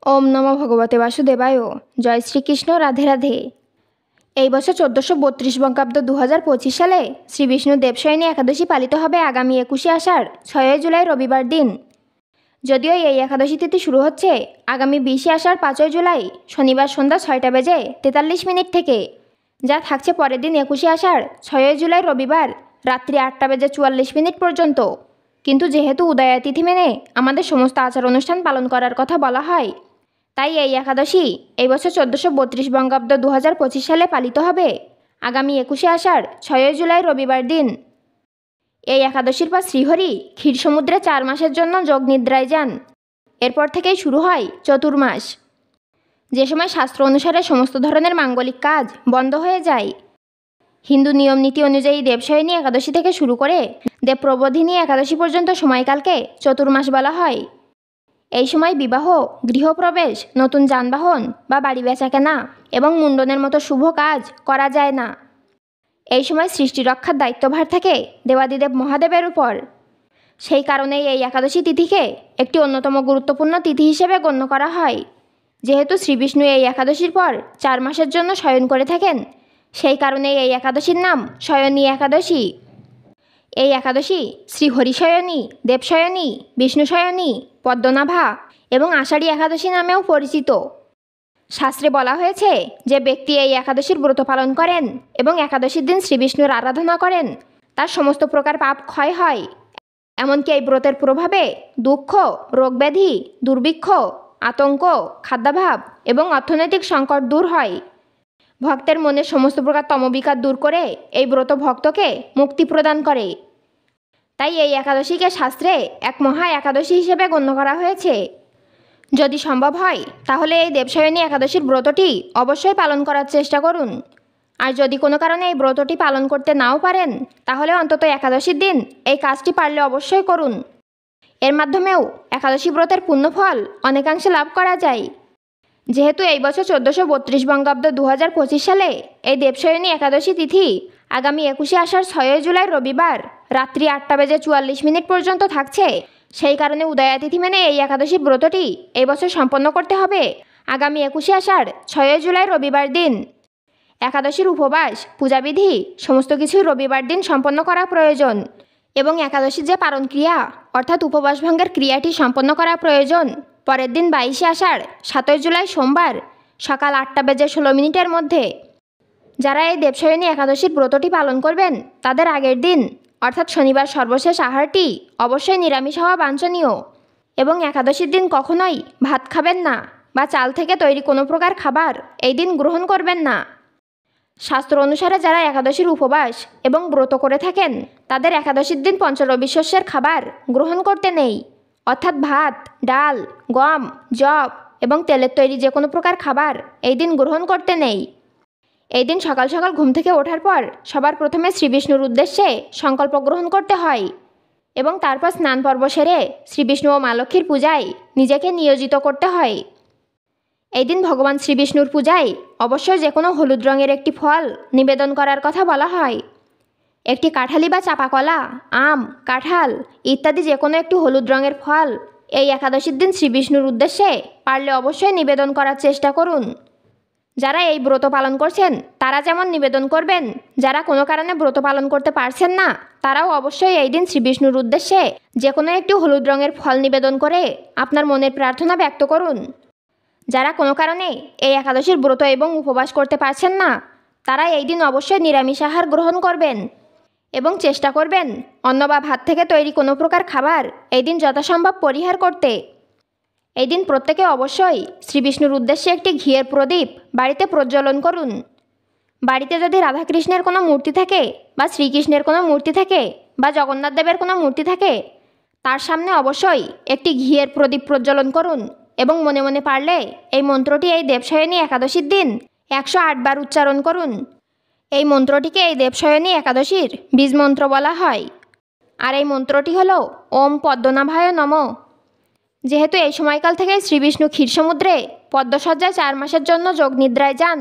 ওম নমো ভগবতে বাসুদেবায়। জয় শ্রীকৃষ্ণ। রাধে রাধে। এই বছর 1432 বঙ্গাব্দ 2025 সালে শ্রী বিষ্ণু দেবশয়নী একাদশী পালিত হবে আগামী 21 আষাঢ় 6 জুলাই রবিবার দিন। যদিও এই একাদশী তিথি শুরু হচ্ছে আগামী 20 আষাঢ় 5 জুলাই শনিবার সন্ধ্যা 6টা বেজে 43 মিনিট থেকে, যা থাকছে পরের দিন 21 আষাঢ় 6 জুলাই রবিবার রাত্রি 8টা বেজে 44 মিনিট পর্যন্ত। কিন্তু যেহেতু উদয়া তিথি মেনে আমাদের সমস্ত আচার অনুষ্ঠান পালন করার কথা বলা হয়, তাই এই একাদশী এই বছর 1432 বঙ্গাব্দ 2025 সালে পালিত হবে আগামী 21 আষাঢ় 6 জুলাই রবিবার দিন। এই একাদশীর পর শ্রীহরি ক্ষীর সমুদ্রে 4 মাসের জন্য যোগ নিদ্রায় যান। এরপর থেকেই শুরু হয় চতুর্মাস, যে সময় শাস্ত্র অনুসারে সমস্ত ধরনের মাঙ্গলিক কাজ বন্ধ হয়ে যায়। হিন্দু নিয়ম নীতি অনুযায়ী দেবশয়নী একাদশী থেকে শুরু করে দেবপ্রবোধিনী একাদশী পর্যন্ত সময়কালকে চতুর্মাস বলা হয়। এই সময় বিবাহ, গৃহপ্রবেশ, নতুন যানবাহন বা বাড়ি বেচাকেনা এবং মুন্ডনের মতো শুভ কাজ করা যায় না। এই সময় সৃষ্টি রক্ষার দায়িত্বভার থাকে দেবাদিদেব মহাদেবের উপর। সেই কারণেই এই একাদশী তিথিকে একটি অন্যতম গুরুত্বপূর্ণ তিথি হিসেবে গণ্য করা হয়। যেহেতু শ্রীবিষ্ণু এই একাদশীর পর 4 মাসের জন্য শয়ন করে থাকেন, সেই কারণেই এই একাদশীর নাম শয়নী একাদশী। এই একাদশী শ্রী হরিশয়নী, দেবশয়নী, বিষ্ণুশয়নী, পদ্মনাভা এবং আষাঢ়ী একাদশী নামেও পরিচিত। শাস্ত্রে বলা হয়েছে যে ব্যক্তি এই একাদশীর ব্রত পালন করেন এবং একাদশীর দিন শ্রীবিষ্ণুর আরাধনা করেন, তার সমস্ত প্রকার পাপ ক্ষয় হয়। এমনকি এই ব্রতের প্রভাবে দুঃখ, রোগব্যাধি, দুর্ভিক্ষ, আতঙ্ক, খাদ্যাভাব এবং অর্থনৈতিক সংকট দূর হয়। ভক্তের মনে সমস্ত প্রকার তমবিকার দূর করে এই ব্রত ভক্তকে মুক্তি প্রদান করে। তাই এই একাদশীকে শাস্ত্রে এক মহা একাদশী হিসেবে গণ্য করা হয়েছে। যদি সম্ভব হয় তাহলে এই দেবশয়নী একাদশীর ব্রতটি অবশ্যই পালন করার চেষ্টা করুন। আর যদি কোনো কারণে এই ব্রতটি পালন করতে নাও পারেন, তাহলে অন্তত একাদশীর দিন এই কাজটি পারলে অবশ্যই করুন। এর মাধ্যমেও একাদশী ব্রতের পুণ্যফল অনেকাংশে লাভ করা যায়। যেহেতু এই বছর 1432 বঙ্গাব্দ 2025 সালে এই দেবশয়নী একাদশী তিথি আগামী 21 আষাঢ় 6 জুলাই রবিবার রাত্রি 8টা বেজে 44 মিনিট পর্যন্ত থাকছে, সেই কারণে উদয়া তিথি মেনে এই একাদশী ব্রতটি এই বছর সম্পন্ন করতে হবে আগামী 21 আষাঢ় 6 জুলাই রবিবার দিন। একাদশীর উপবাস, পূজাবিধি সমস্ত কিছুই রবিবার দিন সম্পন্ন করা প্রয়োজন এবং একাদশীর যে পারণ ক্রিয়া অর্থাৎ উপবাস ভঙ্গের ক্রিয়াটি সম্পন্ন করা প্রয়োজন পরের দিন 22 আষাঢ় 7 জুলাই সোমবার সকাল 8টা বেজে 16 মিনিটের মধ্যে। যারা এই দেবশয়নী একাদশীর ব্রতটি পালন করবেন তাদের আগের দিন অর্থাৎ শনিবার সর্বশেষ আহারটি অবশ্যই নিরামিষ হওয়া বাঞ্ছনীয় এবং একাদশীর দিন কখনোই ভাত খাবেন না বা চাল থেকে তৈরি কোনো প্রকার খাবার এই দিন গ্রহণ করবেন না। শাস্ত্র অনুসারে যারা একাদশীর উপবাস এবং ব্রত করে থাকেন তাদের একাদশীর দিন পঞ্চরবি শস্যের খাবার গ্রহণ করতে নেই, অর্থাৎ ভাত, ডাল, গম, যব এবং তেলের তৈরি যে কোনো প্রকার খাবার এই দিন গ্রহণ করতে নেই। এই দিন সকাল সকাল ঘুম থেকে ওঠার পর সবার প্রথমে শ্রীবিষ্ণুর উদ্দেশ্যে সংকল্প গ্রহণ করতে হয় এবং তারপর স্নান পর্ব সেরে শ্রীবিষ্ণু ও মা লক্ষ্মীর পূজায় নিজেকে নিয়োজিত করতে হয়। এই দিন ভগবান শ্রীবিষ্ণুর পূজায় অবশ্যই যে কোনো হলুদ রঙের একটি ফল নিবেদন করার কথা বলা হয়। একটি কাঁঠালি বা চাপা কলা, আম, কাঁঠাল ইত্যাদি যে কোনো একটি হলুদ রঙের ফল এই একাদশীর দিন শ্রীবিষ্ণুর উদ্দেশ্যে পারলে অবশ্যই নিবেদন করার চেষ্টা করুন। যারা এই ব্রত পালন করছেন তারা যেমন নিবেদন করবেন, যারা কোনো কারণে ব্রত পালন করতে পারছেন না তারাও অবশ্যই এই দিন শ্রীবিষ্ণুর উদ্দেশ্যে যে কোনো একটি হলুদ রঙের ফল নিবেদন করে আপনার মনের প্রার্থনা ব্যক্ত করুন। যারা কোনো কারণে এই একাদশীর ব্রত এবং উপবাস করতে পারছেন না তারা এই দিন অবশ্যই নিরামিষ আহার গ্রহণ করবেন এবং চেষ্টা করবেন অন্ন বা ভাত থেকে তৈরি কোনো প্রকার খাবার এই দিন যথাসম্ভব পরিহার করতে। এই দিন প্রত্যেকে অবশ্যই শ্রীবিষ্ণুর উদ্দেশ্যে একটি ঘিয়ের প্রদীপ বাড়িতে প্রজ্বলন করুন। বাড়িতে যদি রাধাকৃষ্ণের কোনো মূর্তি থাকে বা শ্রীকৃষ্ণের কোনো মূর্তি থাকে বা জগন্নাথ দেবের কোনো মূর্তি থাকে, তার সামনে অবশ্যই একটি ঘিয়ের প্রদীপ প্রজ্বলন করুন এবং মনে মনে পারলে এই মন্ত্রটি এই দেবশয়নী একাদশীর দিন 108 বার উচ্চারণ করুন। এই মন্ত্রটিকে এই দেবশয়নী একাদশীর বীজ মন্ত্র বলা হয়। আর এই মন্ত্রটি হল ওম পদ্মনাভায় নমঃ। যেহেতু এই সময়কাল থেকে শ্রীবিষ্ণু ক্ষীর সমুদ্রে পদ্মসজ্জায় 4 মাসের জন্য যোগ নিদ্রায় যান,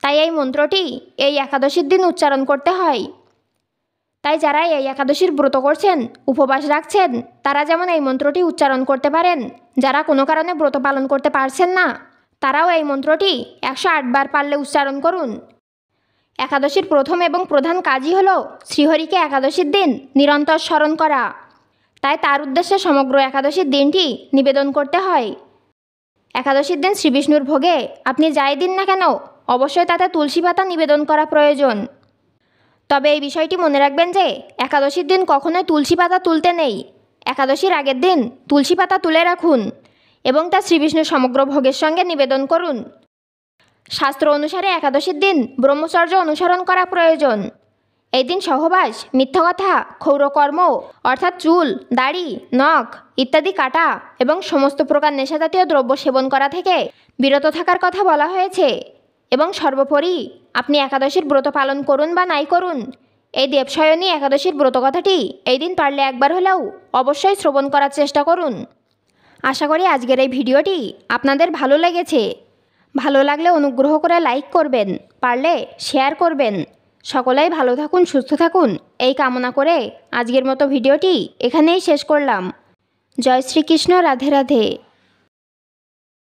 তাই এই মন্ত্রটি এই একাদশীর দিন উচ্চারণ করতে হয়। তাই যারা এই একাদশীর ব্রত করছেন, উপবাস রাখছেন, তারা যেমন এই মন্ত্রটি উচ্চারণ করতে পারেন, যারা কোনো কারণে ব্রত পালন করতে পারছেন না তারাও এই মন্ত্রটি 108 বার পারলে উচ্চারণ করুন। একাদশীর প্রথম এবং প্রধান কাজই হল শ্রীহরিকে একাদশীর দিন নিরন্তর স্মরণ করা। তাই তার উদ্দেশ্যে সমগ্র একাদশীর দিনটি নিবেদন করতে হয়। একাদশীর দিন শ্রীবিষ্ণুর ভোগে আপনি যাই দিন না কেন অবশ্যই তাতে তুলসী পাতা নিবেদন করা প্রয়োজন। তবে এই বিষয়টি মনে রাখবেন যে একাদশীর দিন কখনোই তুলসী পাতা তুলতে নেই। একাদশীর আগের দিন তুলসী পাতা তুলে রাখুন এবং তা শ্রীবিষ্ণুর সমগ্র ভোগের সঙ্গে নিবেদন করুন। শাস্ত্র অনুসারে একাদশীর দিন ব্রহ্মচর্য অনুসরণ করা প্রয়োজন। এই দিন সহবাস, মিথ্যা কথা, ক্ষৌরকর্ম অর্থাৎ চুল, দাড়ি, নখ ইত্যাদি কাটা এবং সমস্ত প্রকার নেশাজাতীয় দ্রব্য সেবন করা থেকে বিরত থাকার কথা বলা হয়েছে। এবং সর্বোপরি আপনি একাদশীর ব্রত পালন করুন বা নাই করুন, এই দেবশয়নী একাদশীর ব্রত কথাটি এই দিন পারলে একবার হলেও অবশ্যই শ্রবণ করার চেষ্টা করুন। আশা করি আজকের এই ভিডিওটি আপনাদের ভালো লেগেছে। ভালো লাগলে অনুগ্রহ করে লাইক করবেন, পারলে শেয়ার করবেন। সকলেই ভালো থাকুন, সুস্থ থাকুন এই কামনা করে আজকের মতো ভিডিওটি এখানেই শেষ করলাম। জয় শ্রীকৃষ্ণ, রাধে রাধে।